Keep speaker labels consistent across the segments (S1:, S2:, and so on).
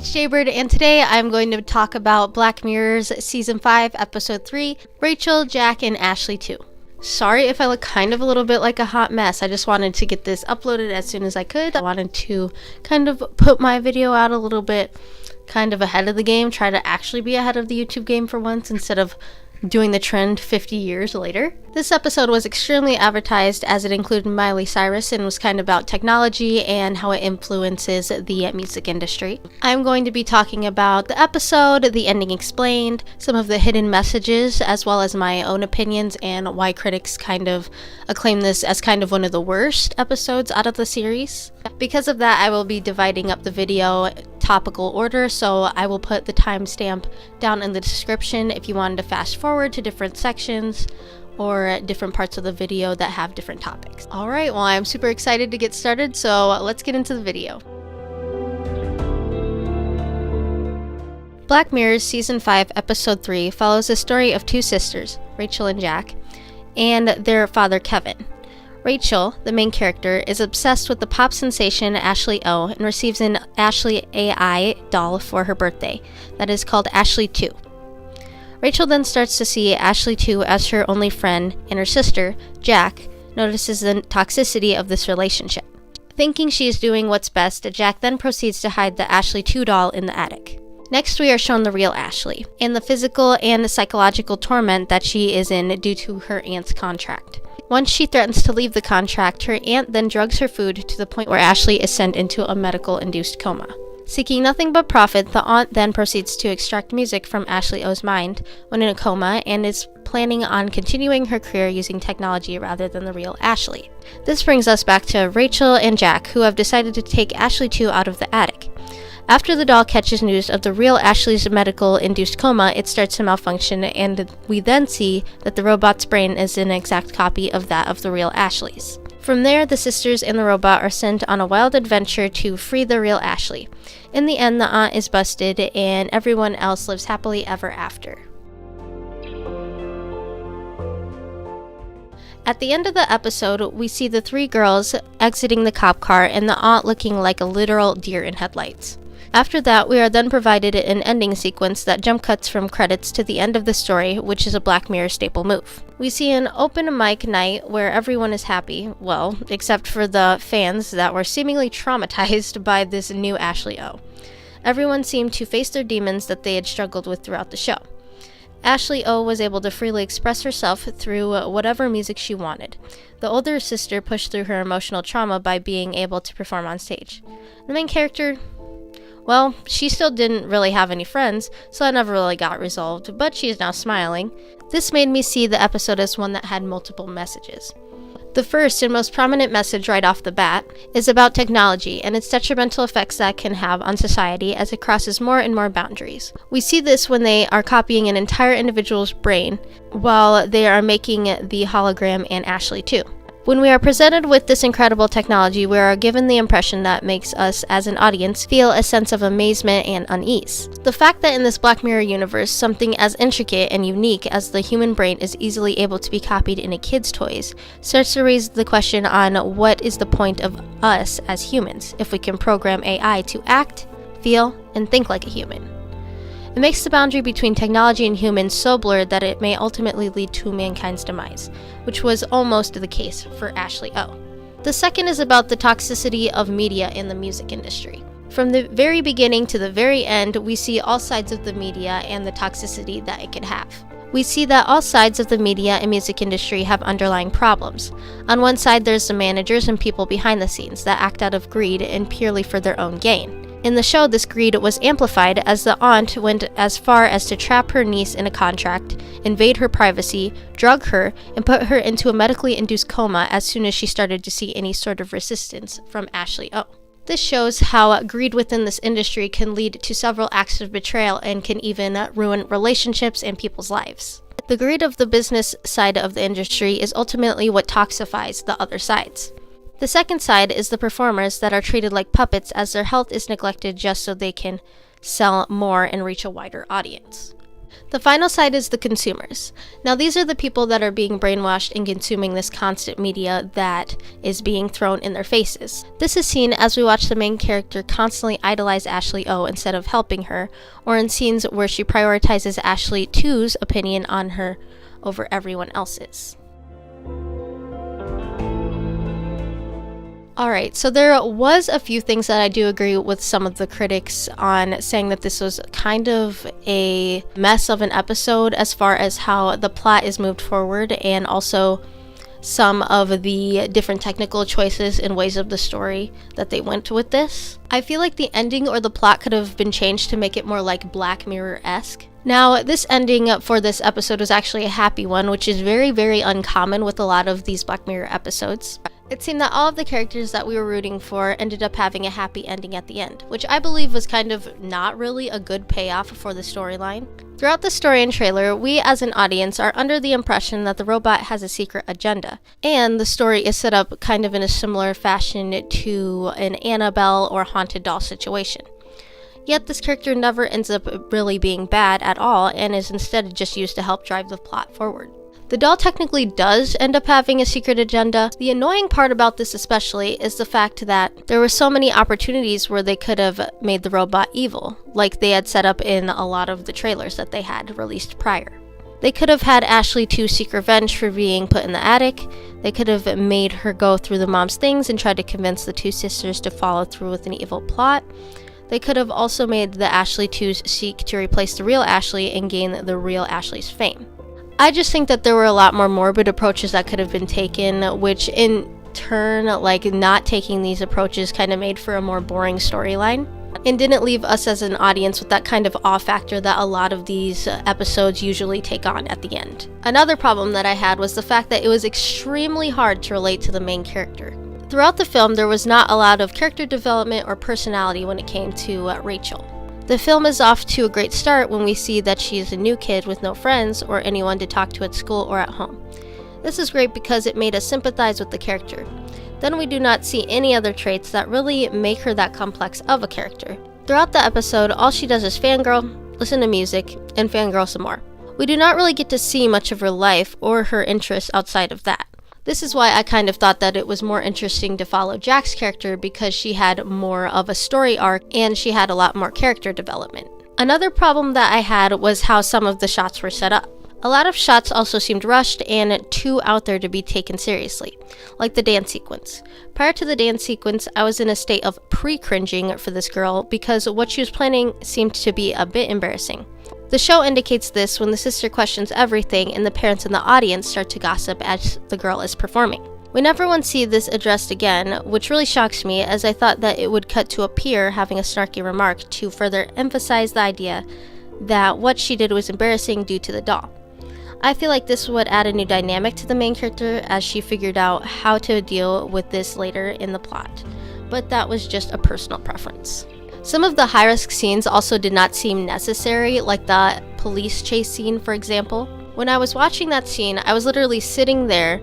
S1: it's Jaybird, and today I'm going to talk about Black Mirror's Season 5, Episode 3, Rachel, Jack, and Ashley 2. Sorry if I look kind of a little bit like a hot mess. I just wanted to get this uploaded as soon as I could. I wanted to kind of put my video out a little bit kind of ahead of the game, try to actually be ahead of the YouTube game for once instead of doing the trend 50 years later. This episode was extremely advertised as it included Miley Cyrus and was kind of about technology and how it influences the music industry. I'm going to be talking about the episode, the ending explained, some of the hidden messages, as well as my own opinions and why critics kind of acclaim this as kind of one of the worst episodes out of the series. Because of that, I will be dividing up the video topical order, so I will put the timestamp down in the description if you wanted to fast forward to different sections or different parts of the video that have different topics. Alright, well, I'm super excited to get started, so let's get into the video. Black Mirror's Season 5, Episode 3 follows the story of two sisters, Rachel and Jack, and their father Kevin. Rachel, the main character, is obsessed with the pop sensation Ashley O and receives an Ashley AI doll for her birthday that is called Ashley 2. Rachel then starts to see Ashley 2 as her only friend, and her sister, Jack, notices the toxicity of this relationship. Thinking she is doing what's best, Jack then proceeds to hide the Ashley 2 doll in the attic. Next, we are shown the real Ashley, and the physical and psychological torment that she is in due to her aunt's contract. Once she threatens to leave the contract, her aunt then drugs her food to the point where Ashley is sent into a medical-induced coma. Seeking nothing but profit, the aunt then proceeds to extract music from Ashley O's mind when in a coma and is planning on continuing her career using technology rather than the real Ashley. This brings us back to Rachel and Jack, who have decided to take Ashley 2 out of the attic. After the doll catches news of the real Ashley's medical-induced coma, it starts to malfunction, and we then see that the robot's brain is an exact copy of that of the real Ashley's. From there, the sisters and the robot are sent on a wild adventure to free the real Ashley. In the end, the aunt is busted, and everyone else lives happily ever after. At the end of the episode, we see the three girls exiting the cop car and the aunt looking like a literal deer in headlights. After that, we are then provided an ending sequence that jump cuts from credits to the end of the story, which is a Black Mirror staple move. We see an open mic night where everyone is happy, well, except for the fans that were seemingly traumatized by this new Ashley O. Everyone seemed to face their demons that they had struggled with throughout the show. Ashley O was able to freely express herself through whatever music she wanted. The older sister pushed through her emotional trauma by being able to perform on stage. The main character, well, she still didn't really have any friends, so that never really got resolved, but she is now smiling. This made me see the episode as one that had multiple messages. The first and most prominent message right off the bat is about technology and its detrimental effects that can have on society as it crosses more and more boundaries. We see this when they are copying an entire individual's brain while they are making the hologram and Ashley 2. When we are presented with this incredible technology, we are given the impression that makes us, as an audience, feel a sense of amazement and unease. The fact that in this Black Mirror universe, something as intricate and unique as the human brain is easily able to be copied in a kid's toys starts to raise the question on what is the point of us as humans if we can program AI to act, feel, and think like a human. It makes the boundary between technology and humans so blurred that it may ultimately lead to mankind's demise, which was almost the case for Ashley O. The second is about the toxicity of media in the music industry. From the very beginning to the very end, we see all sides of the media and the toxicity that it can have. We see that all sides of the media and music industry have underlying problems. On one side, there's the managers and people behind the scenes that act out of greed and purely for their own gain. In the show, this greed was amplified as the aunt went as far as to trap her niece in a contract, invade her privacy, drug her, and put her into a medically induced coma as soon as she started to see any sort of resistance from Ashley O. This shows how greed within this industry can lead to several acts of betrayal and can even ruin relationships and people's lives. The greed of the business side of the industry is ultimately what toxifies the other sides. The second side is the performers that are treated like puppets as their health is neglected just so they can sell more and reach a wider audience. The final side is the consumers. Now these are the people that are being brainwashed and consuming this constant media that is being thrown in their faces. This is seen as we watch the main character constantly idolize Ashley O instead of helping her, or in scenes where she prioritizes Ashley 2's opinion on her over everyone else's. Alright, so there was a few things that I do agree with some of the critics on, saying that this was kind of a mess of an episode as far as how the plot is moved forward, and also some of the different technical choices and ways of the story that they went with this. I feel like the ending or the plot could have been changed to make it more like Black Mirror-esque. Now, this ending for this episode was actually a happy one, which is very, very uncommon with a lot of these Black Mirror episodes. It seemed that all of the characters that we were rooting for ended up having a happy ending at the end, which I believe was kind of not really a good payoff for the storyline. Throughout the story and trailer, we as an audience are under the impression that the robot has a secret agenda, and the story is set up kind of in a similar fashion to an Annabelle or haunted doll situation. Yet this character never ends up really being bad at all, and is instead just used to help drive the plot forward. The doll technically does end up having a secret agenda. The annoying part about this especially is the fact that there were so many opportunities where they could have made the robot evil, like they had set up in a lot of the trailers that they had released prior. They could have had Ashley 2 seek revenge for being put in the attic. They could have made her go through the mom's things and tried to convince the two sisters to follow through with an evil plot. They could have also made the Ashley 2s seek to replace the real Ashley and gain the real Ashley's fame. I just think that there were a lot more morbid approaches that could have been taken, which in turn, not taking these approaches kind of made for a more boring storyline, and didn't leave us as an audience with that kind of awe factor that a lot of these episodes usually take on at the end. Another problem that I had was the fact that it was extremely hard to relate to the main character. Throughout the film, there was not a lot of character development or personality when it came to Rachel. The film is off to a great start when we see that she is a new kid with no friends or anyone to talk to at school or at home. This is great because it made us sympathize with the character. Then we do not see any other traits that really make her that complex of a character. Throughout the episode, all she does is fangirl, listen to music, and fangirl some more. We do not really get to see much of her life or her interests outside of that. This is why I kind of thought that it was more interesting to follow Jack's character, because she had more of a story arc and she had a lot more character development. Another problem that I had was how some of the shots were set up. A lot of shots also seemed rushed and too out there to be taken seriously, like the dance sequence. Prior to the dance sequence, I was in a state of pre-cringing for this girl because what she was planning seemed to be a bit embarrassing. The show indicates this when the sister questions everything and the parents in the audience start to gossip as the girl is performing. We never once see this addressed again, which really shocks me, as I thought that it would cut to a peer having a snarky remark to further emphasize the idea that what she did was embarrassing due to the doll. I feel like this would add a new dynamic to the main character as she figured out how to deal with this later in the plot, but that was just a personal preference. Some of the high-risk scenes also did not seem necessary, like the police chase scene, for example. When I was watching that scene, I was literally sitting there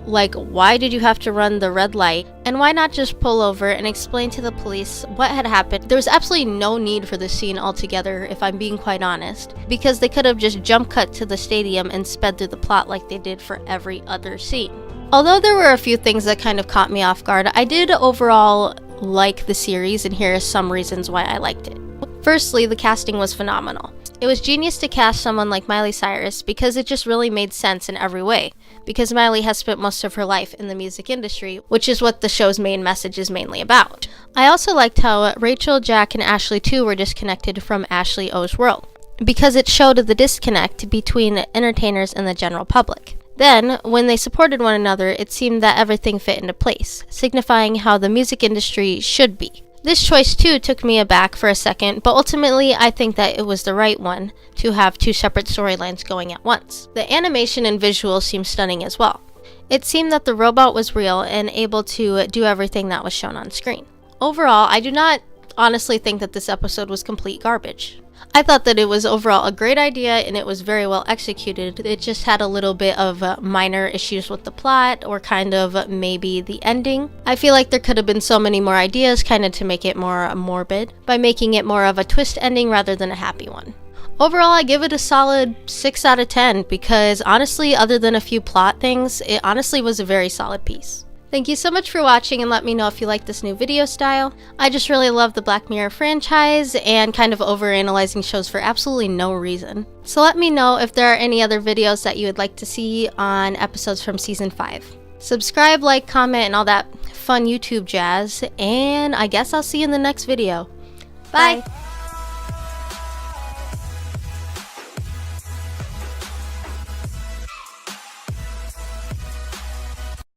S1: like, why did you have to run the red light? And why not just pull over and explain to the police what had happened? There was absolutely no need for this scene altogether, if I'm being quite honest, because they could have just jump cut to the stadium and sped through the plot like they did for every other scene. Although there were a few things that kind of caught me off guard, I did overall like the series, and here are some reasons why I liked it. Firstly, the casting was phenomenal. It was genius to cast someone like Miley Cyrus because it just really made sense in every way, because Miley has spent most of her life in the music industry, which is what the show's main message is mainly about. I also liked how Rachel, Jack, and Ashley 2 were disconnected from Ashley O's world, because it showed the disconnect between entertainers and the general public. Then, when they supported one another, it seemed that everything fit into place, signifying how the music industry should be. This choice too took me aback for a second, but ultimately I think that it was the right one to have two separate storylines going at once. The animation and visuals seemed stunning as well. It seemed that the robot was real and able to do everything that was shown on screen. Overall, I do not honestly think that this episode was complete garbage. I thought that it was overall a great idea and it was very well executed. It just had a little bit of minor issues with the plot, or kind of maybe the ending. I feel like there could have been so many more ideas kind of to make it more morbid by making it more of a twist ending rather than a happy one. Overall, I give it a solid 6 out of 10 because honestly, other than a few plot things, it honestly was a very solid piece. Thank you so much for watching, and let me know if you like this new video style. I just really love the Black Mirror franchise and kind of overanalyzing shows for absolutely no reason. So let me know if there are any other videos that you would like to see on episodes from season 5. Subscribe, like, comment, and all that fun YouTube jazz, and I guess I'll see you in the next video. Bye!